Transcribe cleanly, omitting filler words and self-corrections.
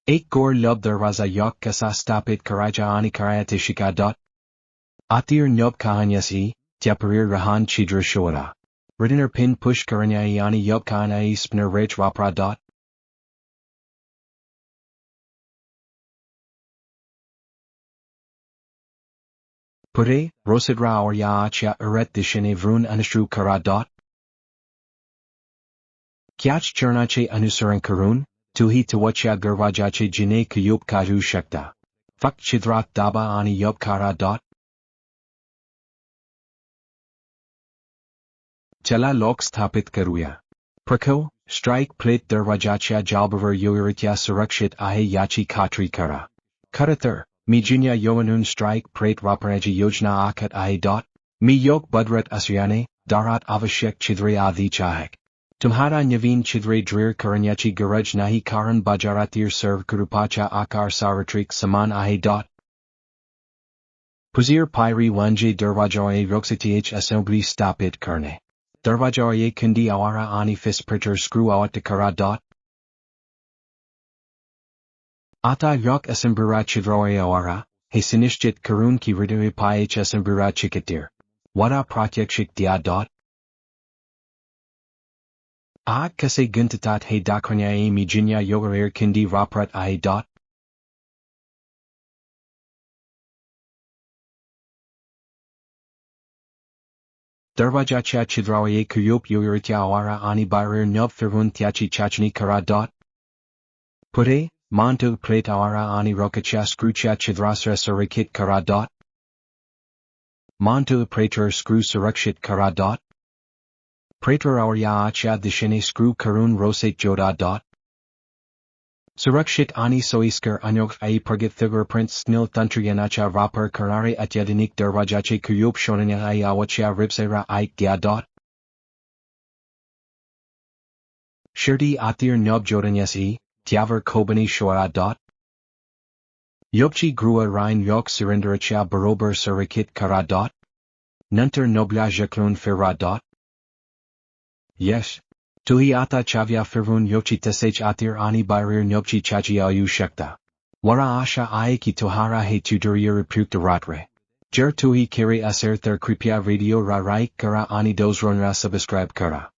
एक गोर लब दरवाजा yok kasa stapit karaja ani karayate shika. Atir nyob kahanyasi, tiaparir rahan chidra shora. Ridiner pin push karanyai ani yob kahanai spner rech wapra. Pure, rosidra or ya achya eret dishine vrun anishru kara. Kyach chernache anusaran karun, tuhi tawachya garvajache jine kuyup kaju shakta. Fak chidrak daba ani yob kara. Chala lok sthapit karuya. Prako, strike plate darvajachya jalbavar yoiritya surakshit ahe yachi katri kara. Karathar, mi jinya yoanun strike plate raparaji yojna akat ahe. Mi yok budrat asyane, darat avashek chidre adi chahek. Tumhara nyaveen chidre drir karanyachi garaj nahi karan bajaratir serv kurupacha akar saratrik saman ahe. Puzir pyri wanje darvajoye roksitih assembly stapit karne. Darvajoye kundi awara ani fispritter screw awat kara. Ata yok asambura chidroye awara, he sinishjit karun ki ridue pih asambura chikatir. Wada pratyakshik dia. Aag kase guntatat he dakranyaye mi jinya yogarir kundi raprat ahe. Darvajachya chidrawaye kuyup yoiritya awara ani barir nyob firvun tyachi chachni kara. Pure, mantu plate awara ani rokachya screwchya chidrasra sarakit kara. Mantu prater screw surakshit kara. Prater awarya achya dishine screw karun rosate joda. Surakshit ani soiskar anyog ai pragit thigur prince snil tantriyanacha rapar karnare atyadinik darvajache kuyup shonanya ai awachya ripsera aik dia. Shirdi atir nyob jodanyasi, tyavar kobani shora. Yopchi grua rein yok surinderacha barobar sarakit kara. Nunter nobla jaklun fira. Yes. Tuhi ata chavya firvun yochi tesech atir ani barir nyobchi chachi ayu shakta. Wara asha ae ki tohara he tudurir pukta ratre. Jer tuhi kiri aser ther kripya radio ra raik kara ani dosronra subscribe kara.